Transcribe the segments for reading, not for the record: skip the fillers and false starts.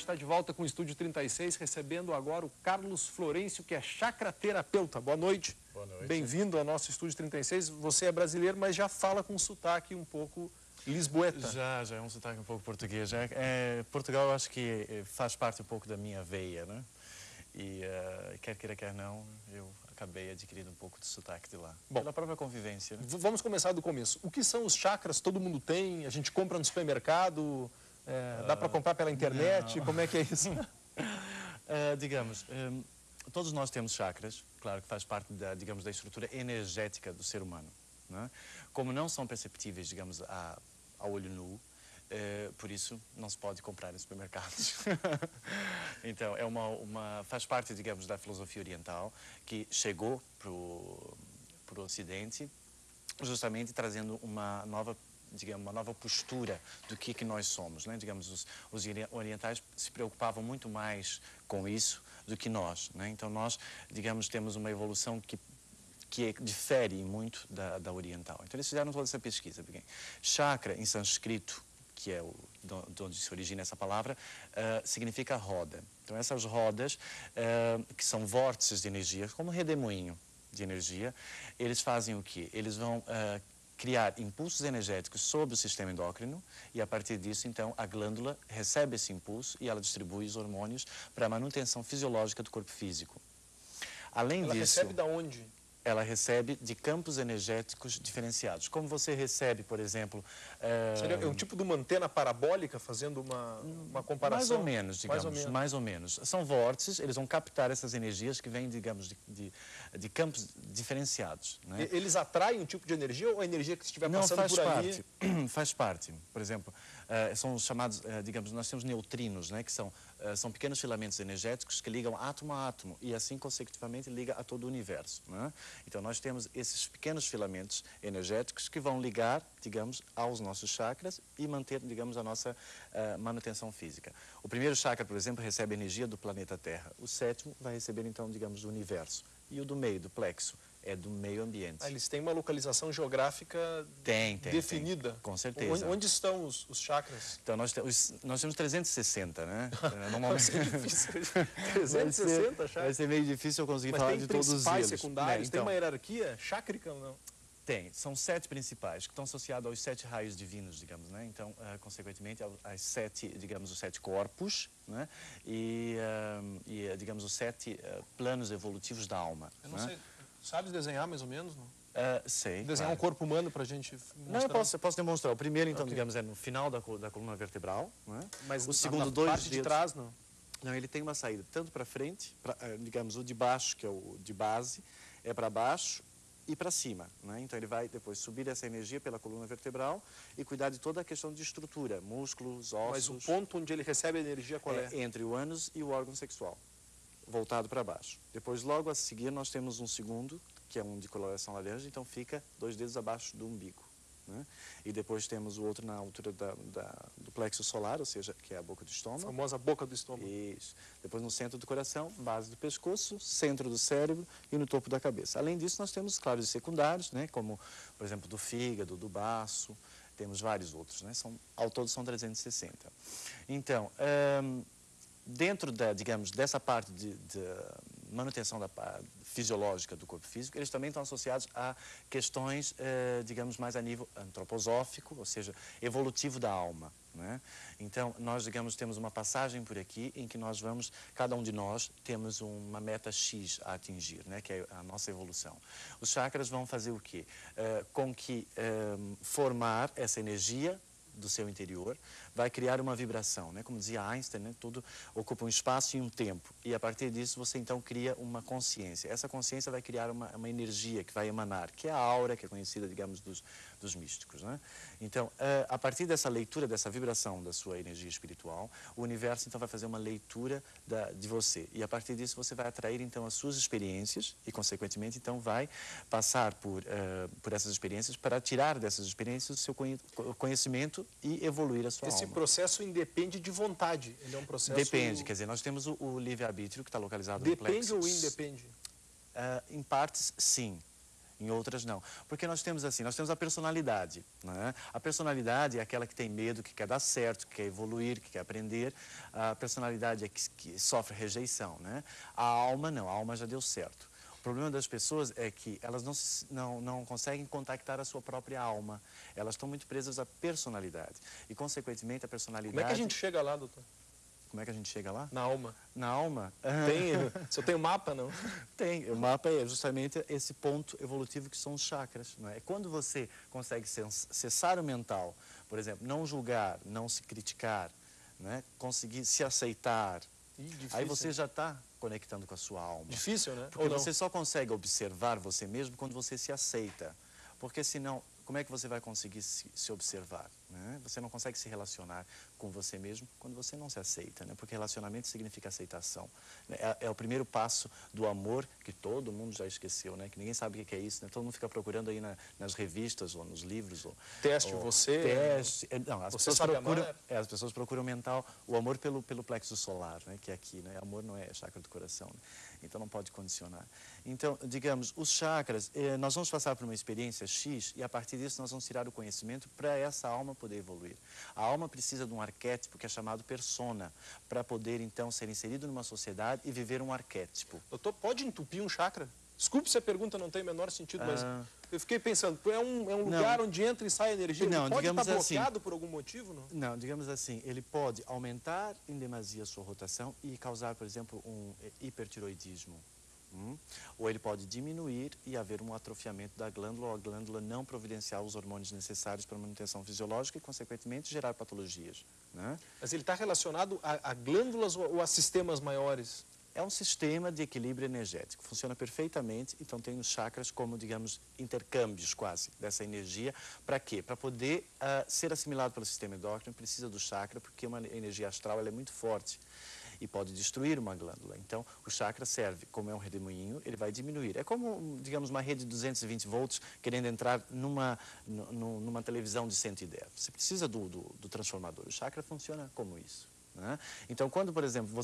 está de volta com o Estúdio 36, recebendo agora o Carlos Florencio, que é chacraterapeuta. Boa noite. Boa noite. Bem-vindo ao nosso Estúdio 36. Você é brasileiro, mas já fala com um sotaque um pouco lisboeta. Já é um sotaque um pouco português. Portugal, eu acho que faz parte um pouco da minha veia, né? E quer queira, quer não, eu acabei adquirindo um pouco de sotaque de lá. Bom, pela própria convivência, né? Vamos começar do começo. O que são os chakras? Todo mundo tem? A gente compra no supermercado? Dá para comprar pela internet? Não. Como é que é isso? Digamos, todos nós temos chakras, claro que faz parte da, digamos, da estrutura energética do ser humano, né? Como não são perceptíveis, digamos, a olho nu, por isso não se pode comprar em supermercados. Então, faz parte, digamos, da filosofia oriental que chegou para o Ocidente justamente trazendo uma nova postura do que nós somos, né? Digamos, os orientais se preocupavam muito mais com isso do que nós, né? Então nós, digamos, temos uma evolução que difere muito da oriental. Então eles fizeram toda essa pesquisa. Porque chakra, em sânscrito, que é de onde se origina essa palavra, significa roda. Então essas rodas, que são vórtices de energia, como um redemoinho de energia, eles fazem o quê? Eles vão criar impulsos energéticos sobre o sistema endócrino e, a partir disso, então, a glândula recebe esse impulso e ela distribui os hormônios para a manutenção fisiológica do corpo físico. Além disso... Ela recebe da onde? Ela recebe de campos energéticos diferenciados. Como você recebe, por exemplo... Seria um tipo de uma antena parabólica, fazendo uma comparação? Mais ou menos, digamos, mais ou menos. São vórtices, eles vão captar essas energias que vêm, digamos, de campos diferenciados, né? Eles atraem um tipo de energia ou a energia que estiver passando por ali? Faz parte. Por exemplo, são os chamados, digamos, nós temos neutrinos, né, que são pequenos filamentos energéticos que ligam átomo a átomo e assim, consecutivamente, liga a todo o universo, né? Então, nós temos esses pequenos filamentos energéticos que vão ligar, digamos, aos nossos chakras e manter, digamos, a nossa manutenção física. O primeiro chakra, por exemplo, recebe energia do planeta Terra. O sétimo vai receber, então, digamos, do universo. E o do meio, do plexo, é do meio ambiente. Eles têm uma localização geográfica definida? Com certeza. Onde estão os chakras? Então, nós temos 360, né? Normalmente é difícil. 360 chakras? Vai ser meio difícil eu conseguir falar de todos eles. Mas tem principais, secundários? Tem uma hierarquia chácrica ou não? Tem. São 7 principais, que estão associados aos 7 raios divinos, digamos, né? Então, consequentemente, às 7, digamos, os 7 corpos, né? E digamos, os 7 planos evolutivos da alma. Eu não sei. Sabes desenhar mais ou menos? Não? Sei. Desenhar um corpo humano para a gente mostrar? Não, eu posso demonstrar. O primeiro, então, digamos, é no final da coluna vertebral, né? Mas o segundo, na dois parte dedos, de trás, não? Não, ele tem uma saída tanto para frente, digamos, o de baixo, que é o de base, é para baixo e para cima, né? Então ele vai depois subir essa energia pela coluna vertebral e cuidar de toda a questão de estrutura, músculos, ossos. Mas o ponto onde ele recebe a energia qual é? Entre o ânus e o órgão sexual, voltado para baixo. Depois, logo a seguir, nós temos um segundo, que é um de coloração laranja, então fica 2 dedos abaixo do umbigo, né? E depois temos o outro na altura do plexo solar, ou seja, que é a boca do estômago. A famosa boca do estômago. Isso. Depois no centro do coração, base do pescoço, centro do cérebro e no topo da cabeça. Além disso, nós temos, claro, os secundários, né? Como, por exemplo, do fígado, do baço, temos vários outros, né? Ao todo são 360. Então, dentro digamos, dessa parte de manutenção fisiológica do corpo físico, eles também estão associados a questões, digamos, mais a nível antroposófico, ou seja, evolutivo da alma, né? Então, nós, digamos, temos uma passagem por aqui em que nós vamos, cada um de nós, temos uma meta X a atingir, né? Que é a nossa evolução. Os chakras vão fazer o quê? Com que formar essa energia do seu interior, vai criar uma vibração, né? Como dizia Einstein, né? Tudo ocupa um espaço e um tempo. E a partir disso você então cria uma consciência. Essa consciência vai criar uma energia que vai emanar, que é a aura, que é conhecida, digamos, dos místicos, né? Então, a partir dessa leitura, dessa vibração da sua energia espiritual, o universo então vai fazer uma leitura de você. E a partir disso você vai atrair então as suas experiências e, consequentemente, então vai passar por essas experiências para tirar dessas experiências o seu conhecimento e evoluir a sua alma. Esse processo independe de vontade, ele é um processo... Depende, quer dizer, nós temos o livre-arbítrio que está localizado no plexo. Depende ou independe? Em partes, sim. em outras não. Porque nós temos assim, nós temos a personalidade, né? A personalidade é aquela que tem medo, que quer dar certo, que quer evoluir, que quer aprender. A personalidade é que sofre rejeição, né? A alma não, a alma já deu certo. O problema das pessoas é que elas não conseguem contactar a sua própria alma. Elas estão muito presas à personalidade. E, consequentemente, a personalidade... Como é que a gente chega lá, doutor? Como é que a gente chega lá? Na alma. Na alma? Você tem um mapa, não? Tem. O mapa é justamente esse ponto evolutivo que são os chakras. Não é? Quando você consegue cessar o mental, por exemplo, não julgar, não se criticar, né? Conseguir se aceitar, aí você já está conectando com a sua alma. Difícil, né? Porque você só consegue observar você mesmo quando você se aceita. Porque senão, como é que você vai conseguir se observar? Né? Você não consegue se relacionar com você mesmo quando você não se aceita, né? Porque relacionamento significa aceitação. É o primeiro passo do amor que todo mundo já esqueceu, né? Que ninguém sabe o que é isso, né? Todo mundo fica procurando aí nas revistas ou nos livros. Teste ou você. Teste. Não, as você pessoas sabe procuram. amar? As pessoas procuram o amor pelo plexo solar, né? Que é aqui, né? Amor não é chakra do coração, né? Então não pode condicionar. Então, digamos, os chakras, nós vamos passar por uma experiência X e a partir disso nós vamos tirar o conhecimento para essa alma poder evoluir. A alma precisa de um arquétipo que é chamado persona, para poder então ser inserido numa sociedade e viver um arquétipo. Doutor, pode entupir um chakra? Desculpe se a pergunta não tem o menor sentido, mas eu fiquei pensando, é um lugar onde entra e sai energia, não, ele pode estar bloqueado assim, por algum motivo, não? Não, digamos assim, ele pode aumentar em demasia a sua rotação e causar, por exemplo, um hipertiroidismo. Ou ele pode diminuir e haver um atrofiamento da glândula ou a glândula não providenciar os hormônios necessários para a manutenção fisiológica e, consequentemente, gerar patologias. Né? Mas ele está relacionado a glândulas ou a sistemas maiores? É um sistema de equilíbrio energético, funciona perfeitamente, então tem os chakras como, digamos, intercâmbios quase dessa energia. Para quê? Para poder ser assimilado pelo sistema endócrino, precisa do chakra, porque uma energia astral ela é muito forte e pode destruir uma glândula. Então, o chakra serve, como é um redemoinho, ele vai diminuir. É como, digamos, uma rede de 220 volts querendo entrar numa televisão de 110. Você precisa do transformador. O chakra funciona como isso. Né? Então, quando, por exemplo,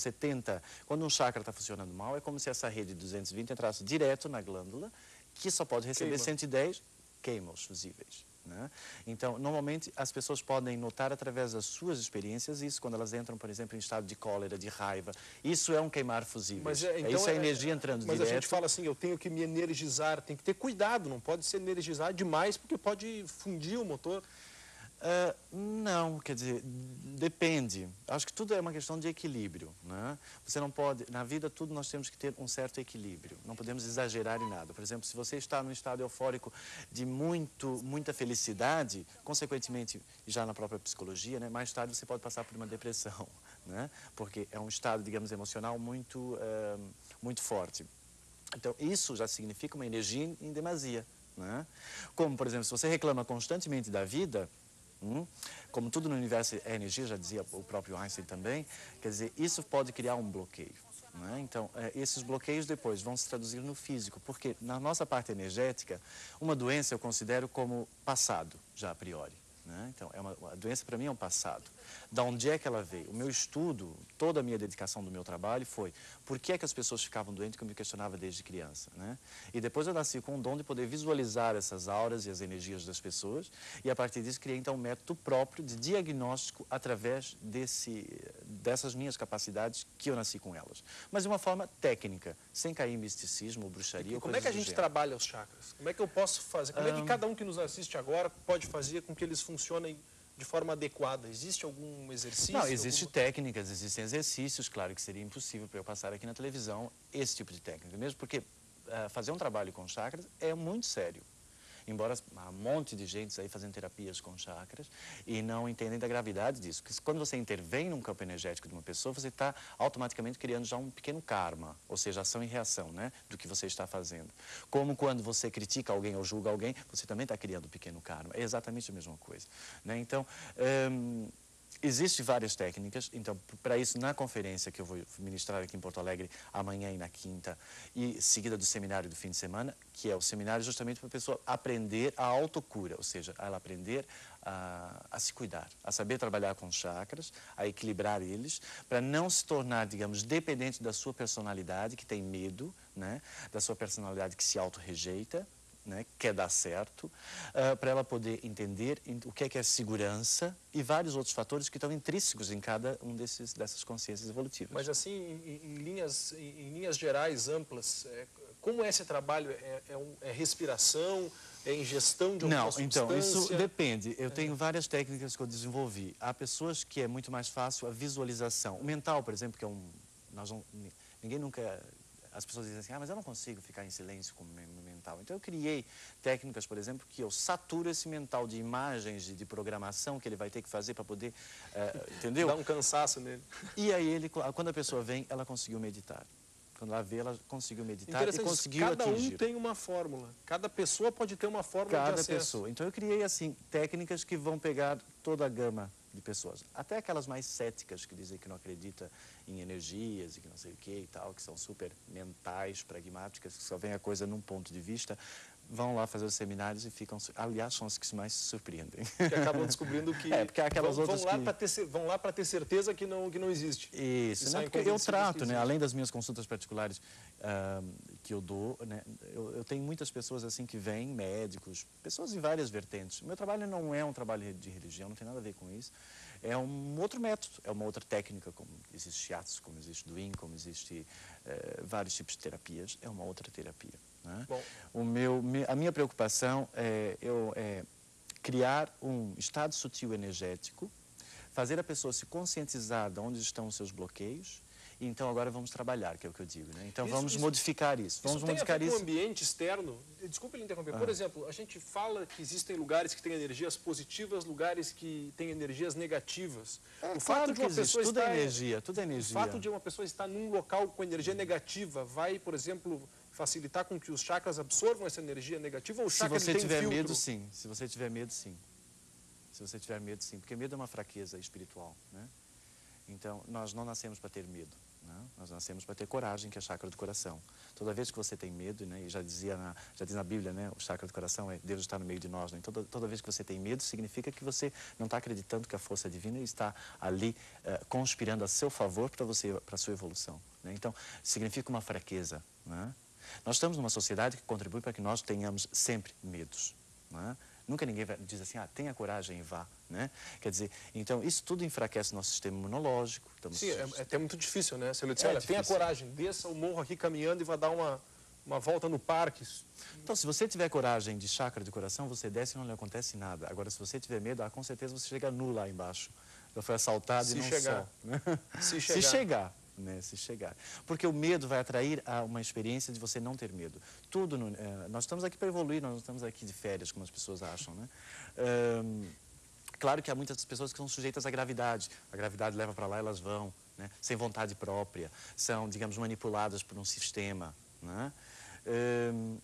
quando um chakra está funcionando mal, é como se essa rede de 220 entrasse direto na glândula, que só pode receber 110, queima os fusíveis. Né? Então, normalmente, as pessoas podem notar através das suas experiências isso, quando elas entram, por exemplo, em estado de cólera, de raiva. Isso é um queimar fusíveis. Mas isso é a energia entrando direto. Mas a gente fala assim, eu tenho que me energizar, tem que ter cuidado, não pode se energizar demais, porque pode fundir o motor. Não, quer dizer, depende. Acho que tudo é uma questão de equilíbrio, né? Você não pode, na vida tudo nós temos que ter um certo equilíbrio, não podemos exagerar em nada. Por exemplo, se você está num estado eufórico de muita felicidade, consequentemente, já na própria psicologia, né, mais tarde você pode passar por uma depressão, né? Porque é um estado, digamos, emocional muito forte. Então, isso já significa uma energia em demasia, né? Como, por exemplo, se você reclama constantemente da vida, como tudo no universo é energia, já dizia o próprio Einstein também, quer dizer, isso pode criar um bloqueio. Né? Então, esses bloqueios depois vão se traduzir no físico, porque na nossa parte energética, uma doença eu considero como passado, já a priori. Né? Então, a doença para mim é um passado. Da onde é que ela veio? O meu estudo, toda a minha dedicação do meu trabalho foi por que é que as pessoas ficavam doentes, que eu me questionava desde criança. Né? E depois eu nasci com o dom de poder visualizar essas auras e as energias das pessoas e a partir disso criei então um método próprio de diagnóstico através dessas minhas capacidades que eu nasci com elas. Mas de uma forma técnica, sem cair em misticismo ou bruxaria. Como é que a gente trabalha os chakras? Como é que eu posso fazer? Como é que cada um que nos assiste agora pode fazer com que eles funcionem de forma adequada? Existe algum exercício? Não, existem técnicas, existem exercícios. Claro que seria impossível para eu passar aqui na televisão esse tipo de técnica, mesmo porque fazer um trabalho com chakras é muito sério. Embora há um monte de gente aí fazendo terapias com chakras e não entendem da gravidade disso. Porque quando você intervém num campo energético de uma pessoa, você está automaticamente criando já um pequeno karma, ou seja, ação e reação, né, do que você está fazendo. Como quando você critica alguém ou julga alguém, você também está criando um pequeno karma. É exatamente a mesma coisa. Né? Então, existem várias técnicas, então, para isso, na conferência que eu vou ministrar aqui em Porto Alegre amanhã e na quinta, e seguida do seminário do fim de semana, que é o seminário justamente para a pessoa aprender a autocura, ou seja, ela aprender a se cuidar, a saber trabalhar com chakras, a equilibrar eles, para não se tornar, digamos, dependente da sua personalidade, que tem medo, né, da sua personalidade que se autorrejeita, né, quer dar certo, para ela poder entender o que é segurança e vários outros fatores que estão intrínsecos em cada um dessas consciências evolutivas. Mas assim, em linhas gerais, amplas, como é esse trabalho? É respiração? É ingestão de alguma substância? Então, isso depende. Eu tenho várias técnicas que eu desenvolvi. Há pessoas que é muito mais fácil a visualização. O mental, por exemplo, que é ninguém nunca... As pessoas dizem assim, mas eu não consigo ficar em silêncio com o meu mental. Então eu criei técnicas, por exemplo, que eu saturo esse mental de imagens, de programação que ele vai ter que fazer para poder, entendeu? Dá um cansaço nele. E aí, quando a pessoa vem, ela conseguiu meditar. Quando ela vê, ela conseguiu meditar e conseguiu cada atingir. Um tem uma fórmula. Cada pessoa pode ter uma fórmula de acesso. Cada pessoa. Então eu criei, assim, técnicas que vão pegar toda a gama de pessoas. Até aquelas mais céticas, que dizem que não acreditam em energias e que não sei o que e tal, que são super mentais, pragmáticas, que só veem a coisa num ponto de vista, vão lá fazer os seminários e ficam... Aliás, são os que mais se surpreendem. Que acabam descobrindo que... porque aquelas outras vão lá para ter certeza que não existe. Isso, né? Porque eu trato, né? Além das minhas consultas particulares que eu dou, né? Eu tenho muitas pessoas assim que vêm, médicos, pessoas em várias vertentes. O meu trabalho não é um trabalho de religião, não tem nada a ver com isso. É um outro método, é uma outra técnica, como existe shiatsu, como existe doin, como existe vários tipos de terapias, é uma outra terapia. Né? Bom. A minha preocupação é criar um estado sutil energético, fazer a pessoa se conscientizar de onde estão os seus bloqueios, e então agora vamos trabalhar, que é o que eu digo. Né? Então vamos modificar isso. Vamos modificar isso. Tem a ver com o ambiente externo? Desculpe lhe interromper. Por exemplo, a gente fala que existem lugares que têm energias positivas, lugares que têm energias negativas. O fato de uma pessoa tudo é energia, tudo é energia. O fato de uma pessoa estar num local com energia negativa vai, por exemplo, facilitar com que os chakras absorvam essa energia negativa? Ou o chakra Se você tiver medo, sim. Se você tiver medo, sim. Se você tiver medo, sim. Porque medo é uma fraqueza espiritual, né? Então, nós não nascemos para ter medo, né? Nós nascemos para ter coragem, que é a chakra do coração. Toda vez que você tem medo, né, e já diz na Bíblia, né, o chakra do coração é Deus está no meio de nós. Né? Toda vez que você tem medo, significa que você não está acreditando que a força divina está ali conspirando a seu favor para a sua evolução. Né? Então, significa uma fraqueza. Né? Nós estamos numa sociedade que contribui para que nós tenhamos sempre medos. Né? Nunca ninguém diz assim, tenha coragem e vá, né? Quer dizer, então isso tudo enfraquece o nosso sistema imunológico. Sim, é até muito difícil, né? Se ele disser, olha, tenha coragem, desça o morro aqui caminhando e vá dar uma volta no parque. Então, se você tiver coragem de chakra de coração, você desce e não lhe acontece nada. Agora, se você tiver medo, com certeza você chega nu lá embaixo. Já foi assaltado e não só. Né? Se chegar. Né, se chegar. Porque o medo vai atrair a uma experiência de você não ter medo. Tudo, nós estamos aqui para evoluir, nós não estamos aqui de férias, como as pessoas acham, né? Claro que há muitas pessoas que são sujeitas à gravidade. A gravidade leva para lá, elas vão, né? Sem vontade própria. São, digamos, manipuladas por um sistema, né?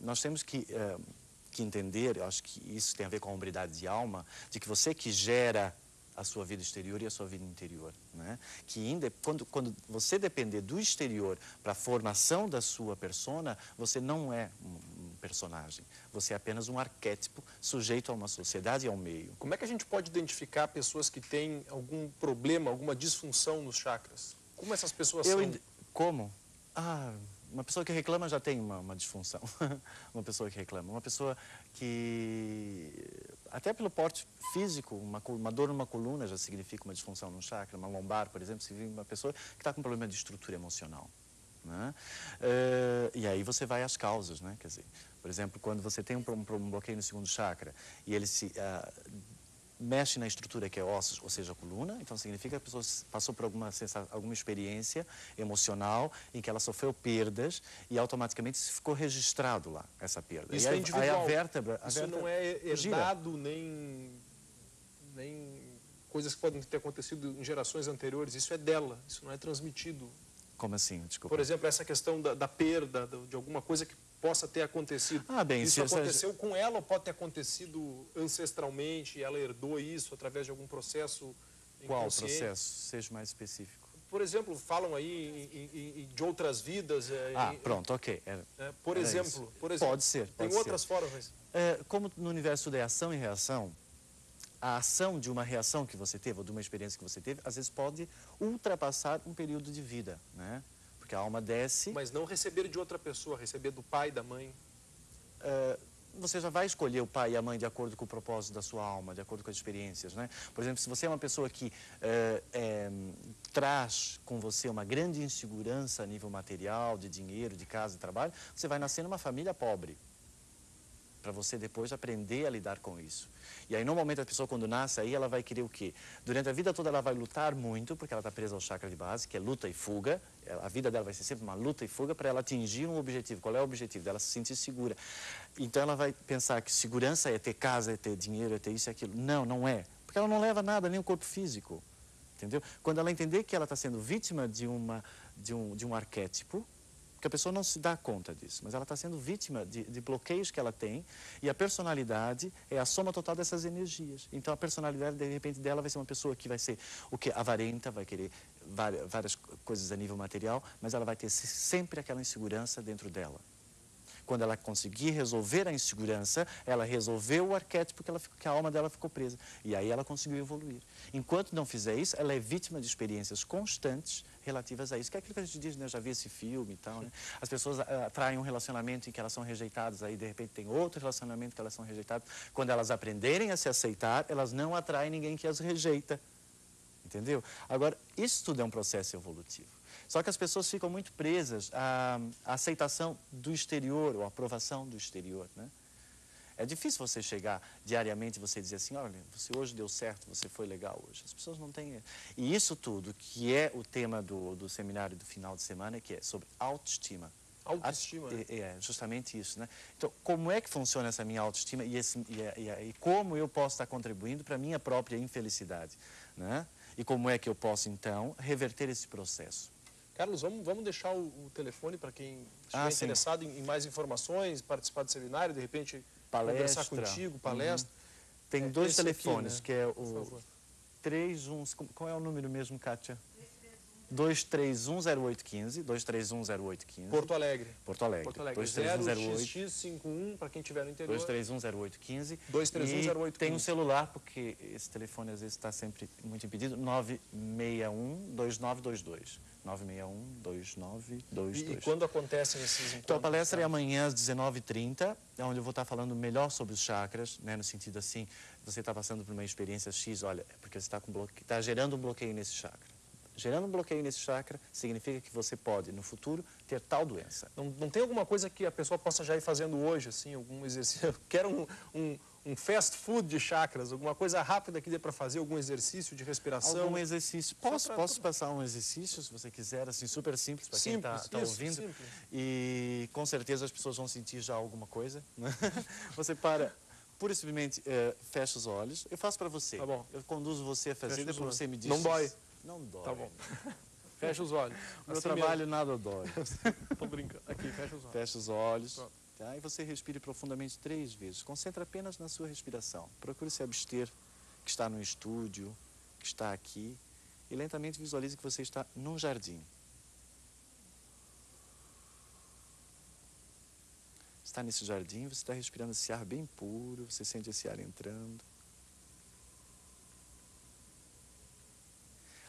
Nós temos que entender, eu acho que isso tem a ver com a hombridade de alma, de que você que gera a sua vida exterior e a sua vida interior, né? Que quando você depender do exterior para a formação da sua persona, você não é um personagem, você é apenas um arquétipo sujeito a uma sociedade e ao meio. Como é que a gente pode identificar pessoas que têm algum problema, alguma disfunção nos chakras? Como essas pessoas são? Como? Uma pessoa que reclama já tem uma disfunção. Uma pessoa que reclama. Uma pessoa que, até pelo porte físico, uma dor numa coluna já significa uma disfunção no chakra. Uma lombar, por exemplo, significa uma pessoa que está com problema de estrutura emocional. Né? E aí você vai às causas, né? Quer dizer, por exemplo, quando você tem um bloqueio no segundo chakra e ele mexe na estrutura que é ossos, ou seja, a coluna, então significa que a pessoa passou por alguma experiência emocional em que ela sofreu perdas e automaticamente ficou registrado lá, essa perda. Isso e aí, é individual. Aí a vértebra não é herdado, nem coisas que podem ter acontecido em gerações anteriores. Isso é dela, isso não é transmitido. Como assim? Desculpa. Por exemplo, essa questão da perda, de alguma coisa que possa ter acontecido. Bem, isso aconteceu com ela ou pode ter acontecido ancestralmente e ela herdou isso através de algum processo inconsciente? Qual processo? Seja mais específico. Por exemplo, falam aí de outras vidas. Pronto, ok. Por exemplo. Pode ser. Tem outras formas. Como no universo de ação e reação, a ação de uma reação que você teve, ou de uma experiência que você teve, às vezes pode ultrapassar um período de vida, né? Porque a alma desce... Mas não receber de outra pessoa, receber do pai, da mãe. você já vai escolher o pai e a mãe de acordo com o propósito da sua alma, de acordo com as experiências, né? Por exemplo, se você é uma pessoa que traz com você uma grande insegurança a nível material, de dinheiro, de casa, de trabalho, você vai nascer numa família pobre, para você depois aprender a lidar com isso. E aí, normalmente, a pessoa quando nasce, aí ela vai querer o quê? Durante a vida toda ela vai lutar muito, porque ela está presa ao chakra de base, que é luta e fuga. A vida dela vai ser sempre uma luta e fuga para ela atingir um objetivo. Qual é o objetivo dela? Se sentir segura. Então, ela vai pensar que segurança é ter casa, é ter dinheiro, é ter isso e aquilo. Não, não é. Porque ela não leva nada, nem o corpo físico. Entendeu? Quando ela entender que ela está sendo vítima de um arquétipo, porque a pessoa não se dá conta disso, mas ela está sendo vítima de bloqueios que ela tem, e a personalidade é a soma total dessas energias. Então, a personalidade, de repente, dela vai ser uma pessoa que vai ser o quê? Avarenta, vai querer várias coisas a nível material, mas ela vai ter sempre aquela insegurança dentro dela. Quando ela conseguir resolver a insegurança, ela resolveu o arquétipo que a alma dela ficou presa. E aí ela conseguiu evoluir. Enquanto não fizer isso, ela é vítima de experiências constantes relativas a isso. Que é aquilo que a gente diz, né? Eu já vi esse filme e tal, né? As pessoas atraem um relacionamento em que elas são rejeitadas, aí de repente tem outro relacionamento que elas são rejeitadas. Quando elas aprenderem a se aceitar, elas não atraem ninguém que as rejeita. Entendeu? Agora, isso tudo é um processo evolutivo. Só que as pessoas ficam muito presas à aceitação do exterior, ou à aprovação do exterior, né? É difícil você chegar diariamente e você dizer assim, olha, você hoje deu certo, você foi legal hoje. As pessoas não têm... E isso tudo, que é o tema do seminário do final de semana, que é sobre autoestima. Autoestima? É justamente isso, né? Então, como é que funciona essa minha autoestima e como eu posso estar contribuindo para a minha própria infelicidade, né? E como é que eu posso, então, reverter esse processo? Carlos, vamos deixar o telefone para quem estiver interessado em mais informações, participar do seminário, de repente conversar contigo, palestra. Tem dois telefones, aqui, né? Que é o 31... Qual é o número mesmo, Kátia? 2310815, 2310815. Porto Alegre. Porto Alegre. Porto Alegre. 23108. 0XX51 para quem estiver no interior. 2310815. 2310815. E tem um celular, porque esse telefone às vezes está sempre muito impedido, 961-2922. 961-2922. E quando acontecem esses encontros? Então, a palestra é amanhã às 19h30, onde eu vou estar falando melhor sobre os chakras, né, no sentido assim, você está passando por uma experiência X, olha, é porque você está gerando um bloqueio nesse chakra. Gerando um bloqueio nesse chakra significa que você pode, no futuro, ter tal doença. Não tem alguma coisa que a pessoa possa já ir fazendo hoje, assim, algum exercício? Eu quero um fast food de chakras, alguma coisa rápida que dê para fazer, algum exercício de respiração? Algum exercício. Posso passar um exercício, se você quiser, assim, super simples, para quem está ouvindo. Simples. E com certeza as pessoas vão sentir já alguma coisa, né? Você para... Pura e simplesmente fecha os olhos. Eu faço para você. Tá bom. Eu conduzo você a fazer, depois você me diz... Não dói? Não dói. Tá bom. Fecha os olhos. O meu trabalho nada dói. Tô brincando. Aqui, fecha os olhos. Fecha os olhos. Tá? E você respire profundamente 3 vezes. Concentre apenas na sua respiração. Procure se abster, que está no estúdio, que está aqui. E lentamente visualize que você está num jardim. Está nesse jardim, você está respirando esse ar bem puro, você sente esse ar entrando.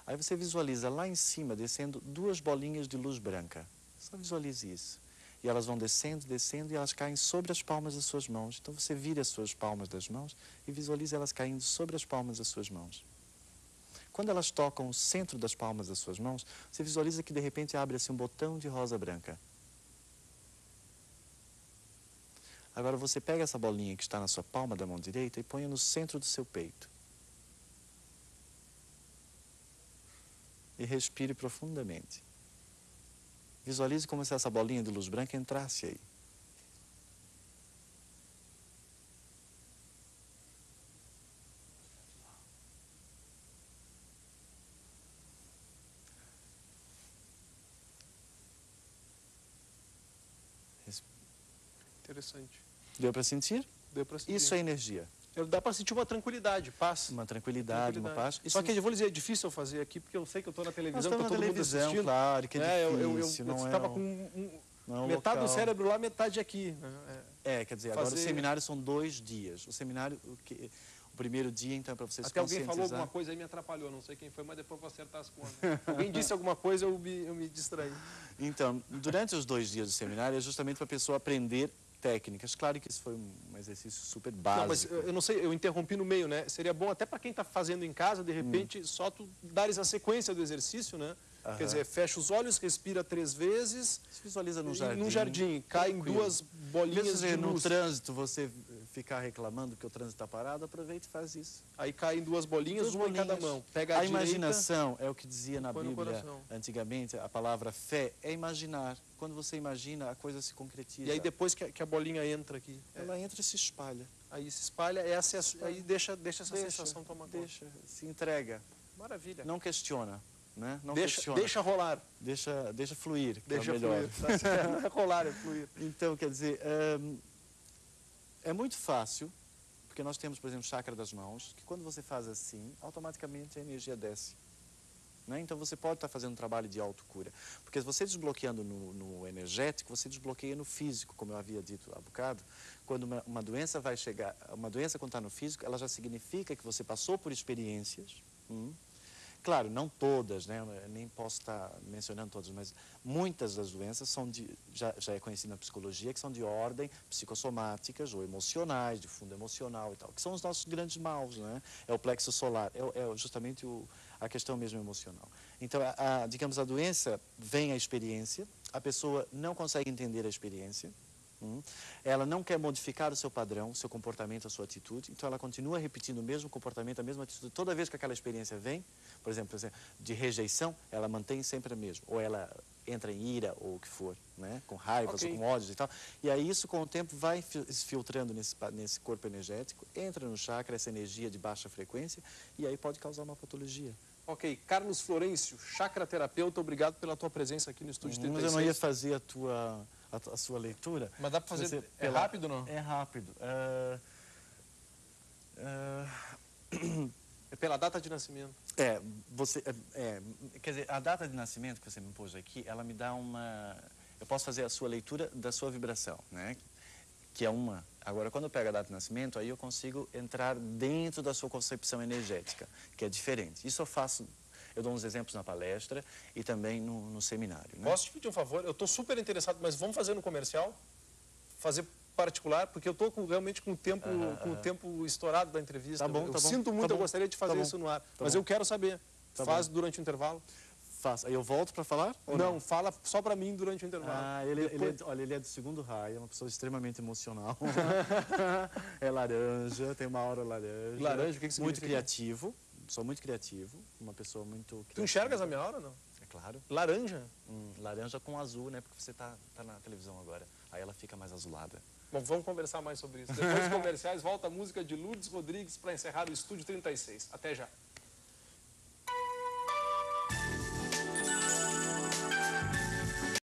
Aí você visualiza lá em cima, descendo 2 bolinhas de luz branca. Só visualize isso. E elas vão descendo, descendo, e elas caem sobre as palmas das suas mãos. Então você vira as suas palmas das mãos e visualiza elas caindo sobre as palmas das suas mãos. Quando elas tocam o centro das palmas das suas mãos, você visualiza que de repente abre-se um botão de rosa branca. Agora você pega essa bolinha que está na sua palma da mão direita e põe no centro do seu peito. E respire profundamente. Visualize como se essa bolinha de luz branca entrasse aí. Interessante. Deu para sentir? Deu para sentir. Isso é energia. Dá para sentir uma tranquilidade, paz. Uma tranquilidade, uma paz. Só que eu vou dizer, é difícil eu fazer aqui, porque eu sei que eu estou na televisão, está todo mundo assistindo. Claro, que é difícil. Eu estava com metade do cérebro lá, metade aqui. Quer dizer, agora o seminário são 2 dias. O seminário, o primeiro dia, então, é para você se conscientizar. Até alguém falou alguma coisa aí, me atrapalhou, não sei quem foi, mas depois eu vou acertar as contas. Alguém disse alguma coisa, eu me distraí. Então, durante os 2 dias do seminário, é justamente para a pessoa aprender técnicas. Claro que isso foi um exercício super básico. Não, mas eu não sei, eu interrompi no meio, né? Seria bom até para quem está fazendo em casa, de repente, só tu dares a sequência do exercício, né? Quer dizer, fecha os olhos, respira 3 vezes. Se visualiza num e jardim. num jardim, caem tranquilo. 2 bolinhas de no luz. trânsito, você ficar reclamando que o trânsito está parado, aproveita e faz isso. Aí caem 2 bolinhas, uma em cada mão. Pega A direita, imaginação é o que dizia na põe no Bíblia coração. antigamente, a palavra fé é imaginar. Quando você imagina, a coisa se concretiza. E aí depois que a bolinha entra aqui, ela entra e se espalha. aí se espalha, aí deixa essa sensação tomar conta. Deixa, se entrega. Maravilha. Não questiona. Né? Não deixa, questiona. deixa rolar. Deixa fluir, que Deixa é o melhor. fluir. Tá certo. Não é rolar, é fluir. Então, quer dizer, é muito fácil, porque nós temos, por exemplo, o chakra das mãos, que quando você faz assim, automaticamente a energia desce. Né? Então, você pode estar fazendo um trabalho de autocura. Porque você desbloqueando no energético, você desbloqueia no físico, como eu havia dito há bocado. Quando uma doença vai chegar, uma doença quando está no físico, ela já significa que você passou por experiências. Claro, não todas, né? Eu nem posso estar mencionando todas, mas muitas das doenças são já é conhecida na psicologia, que são de ordem psicossomáticas ou emocionais, de fundo emocional e tal, que são os nossos grandes maus, né? É o plexo solar, é justamente a questão mesmo emocional. Então, digamos, a doença vem à experiência, a pessoa não consegue entender a experiência, ela não quer modificar o seu padrão, o seu comportamento, a sua atitude, então ela continua repetindo o mesmo comportamento, a mesma atitude. Toda vez que aquela experiência vem, por exemplo, de rejeição, ela mantém sempre a mesma. Ou ela entra em ira, ou o que for, né? Com raivas, ou com ódios e tal. E aí isso, com o tempo, vai se filtrando nesse corpo energético, entra no chakra, essa energia de baixa frequência, e aí pode causar uma patologia. Ok, Carlos Florencio, chakra terapeuta, obrigado pela tua presença aqui no Estúdio 36. Mas eu não ia fazer a sua leitura. Mas dá para fazer, é rápido ou não? É rápido. É pela data de nascimento. Quer dizer, a data de nascimento que você me pôs aqui, ela me dá eu posso fazer a sua leitura da sua vibração, né? Que é uma. Agora, quando eu pego a data de nascimento, aí eu consigo entrar dentro da sua concepção energética, que é diferente. Isso eu dou uns exemplos na palestra e também no seminário. Né? Posso te pedir um favor? Eu estou super interessado, mas vamos fazer no comercial? Fazer particular, porque eu estou realmente com o tempo estourado da entrevista. Tá bom, eu sinto muito, eu gostaria de fazer isso no ar. Mas eu quero saber. Faz durante o intervalo? Faço. Aí eu volto para falar? Não, fala só para mim durante o intervalo. Olha, ele é do segundo raio, é uma pessoa extremamente emocional. É laranja, tem uma aura laranja. Laranja, o que significa? Muito criativo, sou muito criativo, uma pessoa muito criativa. Tu enxergas a minha aura, não? É claro. Laranja? Laranja com azul, né? Porque você tá na televisão agora. Aí ela fica mais azulada. Bom, vamos conversar mais sobre isso. Depois dos comerciais, volta a música de Lourdes Rodrigues para encerrar o Estúdio 36. Até já.